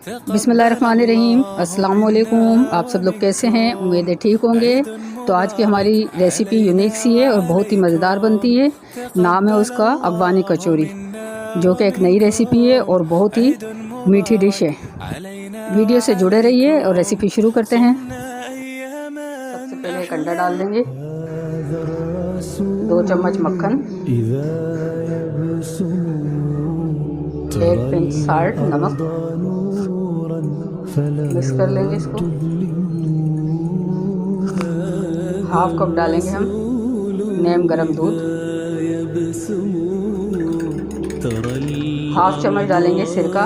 बिस्मिल्लाहिर्रहमानिर्रहीम। अस्सलाम वालेकुम। आप सब लोग कैसे हैं? उम्मीद है ठीक होंगे। तो आज की हमारी रेसिपी यूनिक सी है और बहुत ही मज़ेदार बनती है। नाम है उसका अफगानी कचौरी, जो कि एक नई रेसिपी है और बहुत ही मीठी डिश है। वीडियो से जुड़े रहिए और रेसिपी शुरू करते हैं। सबसे पहले एक अंडा डाल देंगे, 2 चम्मच मक्खन, 1 पिंच साल्ट नमक, मिक्स कर लेंगे इसको। हाफ कप डालेंगे हम नीम गरम दूध, हाफ चम्मच डालेंगे सिरका,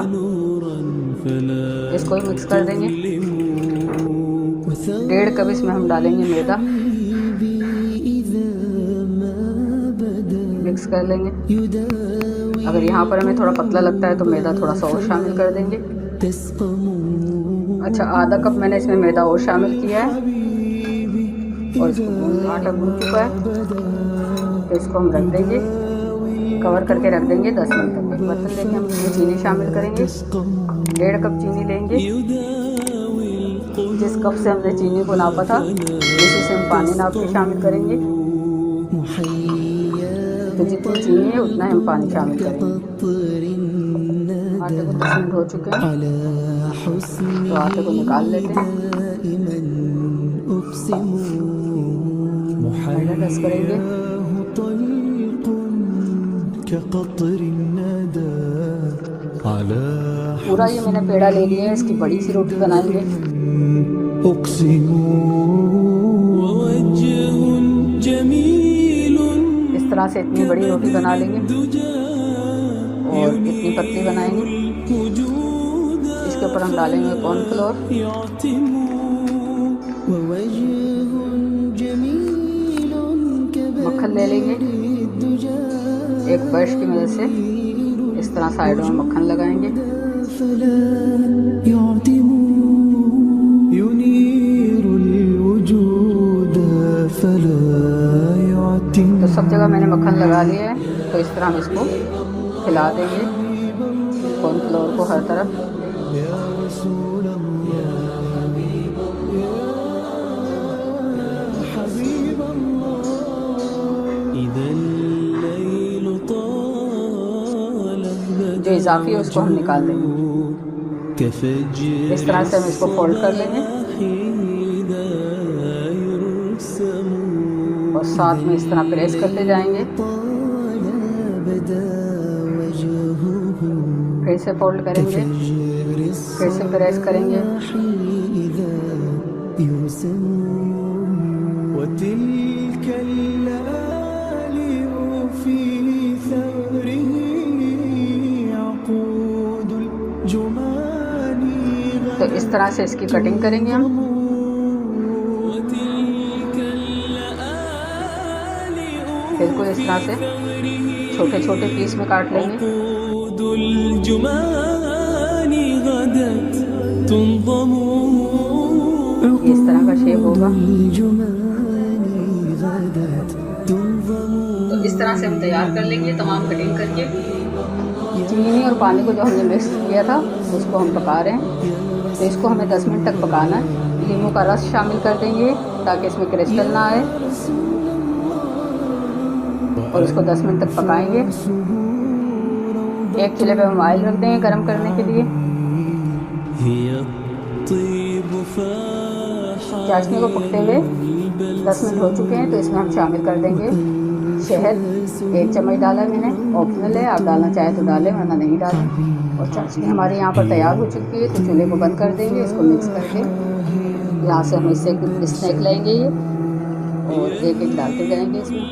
इसको भी मिक्स कर देंगे। 1.5 कप इसमें हम डालेंगे मैदा, मिक्स कर लेंगे। अगर यहाँ पर हमें थोड़ा पतला लगता है तो मैदा थोड़ा सा और शामिल कर देंगे। अच्छा, आधा कप मैंने इसमें मैदा और शामिल किया है और इसको आटा गूंद चुका है। तो इसको हम रख देंगे, कवर करके रख देंगे 10 मिनट तक। एक बर्तन लेके हम इसमें चीनी शामिल करेंगे। 1.5 कप चीनी लेंगे। जिस कप से हमने चीनी को नापा था उसी से हम पानी नाप के शामिल करेंगे। तो जितनी चीनी है उतना हम पानी शामिल करेंगे। आटे को 10 मिनट हो चुके हैं, तो आटे को निकाल लेते हैं। डस्ट करेंगे। पूरा ये मैंने पेड़ा ले लिया है, इसकी बड़ी सी रोटी बनाएंगे। इस तरह से इतनी बड़ी रोटी बना लेंगे और इतनी पतली बनाएंगे। इसके ऊपर हम डालेंगे कॉर्नफ्लोर, मक्खन ले लेंगे। एक ब्रश की मदद से इस तरह साइडों में मक्खन लगाएंगे। तो सब जगह मैंने मक्खन लगा लिया है। तो इस तरह हम इसको खिला देंगे कॉर्नफ्लोर को हर तरफ। जो इजाफी है उसको हम निकाल देंगे। इस तरह से हम इसको फोल्ड कर लेंगे और साथ में इस तरह प्रेस करते जाएंगे। फिर से फोल्ड करेंगे, फिर से प्रेस करेंगे। तो इस तरह से इसकी कटिंग करेंगे हम। बिल्कुल इस तरह से छोटे छोटे पीस में काट लेंगे। इस तरह का शेप होगा। तो इस तरह से हम तैयार कर लेंगे तमाम कटिंग करके। चीनी और पानी को जो हमने मिक्स किया था उसको हम पका रहे हैं। तो इसको हमें 10 मिनट तक पकाना है। नींबू का रस शामिल कर देंगे ताकि इसमें क्रिस्टल ना आए और इसको 10 मिनट तक पकाएंगे। एक चूल्हे पे हम ऑयल रख देंगे गरम करने के लिए। चाशनी को पकते हुए 10 मिनट हो चुके हैं। तो इसमें हम शामिल कर देंगे शहद। 1 चम्मच डाला है मैंने, ऑप्शनल है, आप डालना चाहे तो डालें वरना नहीं डालें। और चाशनी हमारे यहाँ पर तैयार हो चुकी है। तो चूल्हे को बंद कर देंगे। इसको मिक्स करके यहाँ से हम इससे स्नैक लेंगे ये और एक एक डालते जाएंगे इसमें।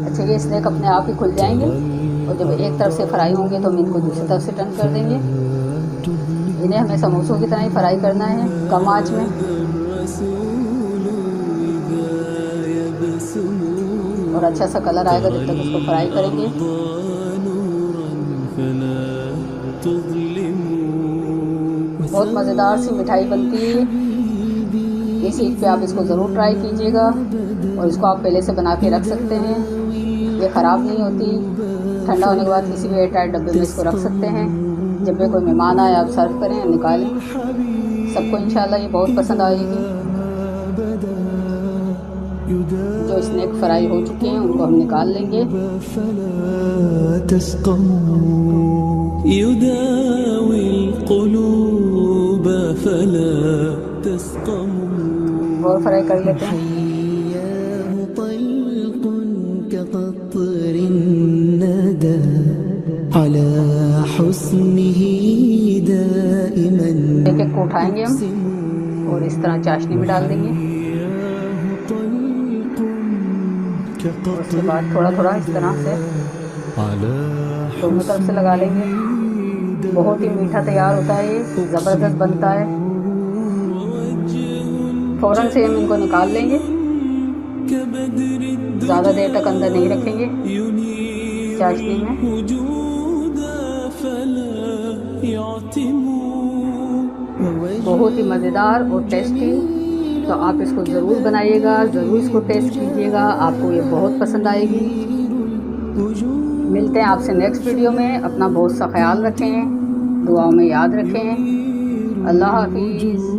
अच्छा, ये स्नैक अपने आप ही खुल जाएंगे और जब एक तरफ से फ्राई होंगे तो हम इनको दूसरी तरफ से टर्न कर देंगे। इन्हें हमें समोसों की तरह ही फ्राई करना है, कम आंच में। और अच्छा सा कलर आएगा जब तक उसको फ्राई करेंगे। बहुत मज़ेदार सी मिठाई बनती है। पहली सीख पे आप इसको ज़रूर ट्राई कीजिएगा और इसको आप पहले से बना के रख सकते हैं। ये ख़राब नहीं होती। ठंडा होने के बाद किसी भी एयरटाइट डब्बे में इसको रख सकते हैं। जब भी कोई मेहमान आए आप सर्व करें, निकालें। सबको इंशाल्लाह ये बहुत पसंद आएगी। जो स्नैक फ्राई हो चुके हैं उनको हम निकाल लेंगे। और फ्राई कर लेते हैं। एक एक को उठाएंगे हम और इस तरह चाशनी में डाल देंगे। उसके बाद थोड़ा थोड़ा इस तरह से दोनों तरफ से लगा लेंगे। बहुत ही मीठा तैयार होता है, ये ज़बरदस्त बनता है। फ़ौरन से हम इनको निकाल लेंगे, ज़्यादा देर तक अंदर नहीं रखेंगे चाशनी में। बहुत ही मज़ेदार और टेस्टी। तो आप इसको ज़रूर बनाइएगा, ज़रूर इसको टेस्ट कीजिएगा, आपको ये बहुत पसंद आएगी। मिलते हैं आपसे नेक्स्ट वीडियो में। अपना बहुत सा ख्याल रखें, दुआओं में याद रखें। अल्लाह हाफिज़।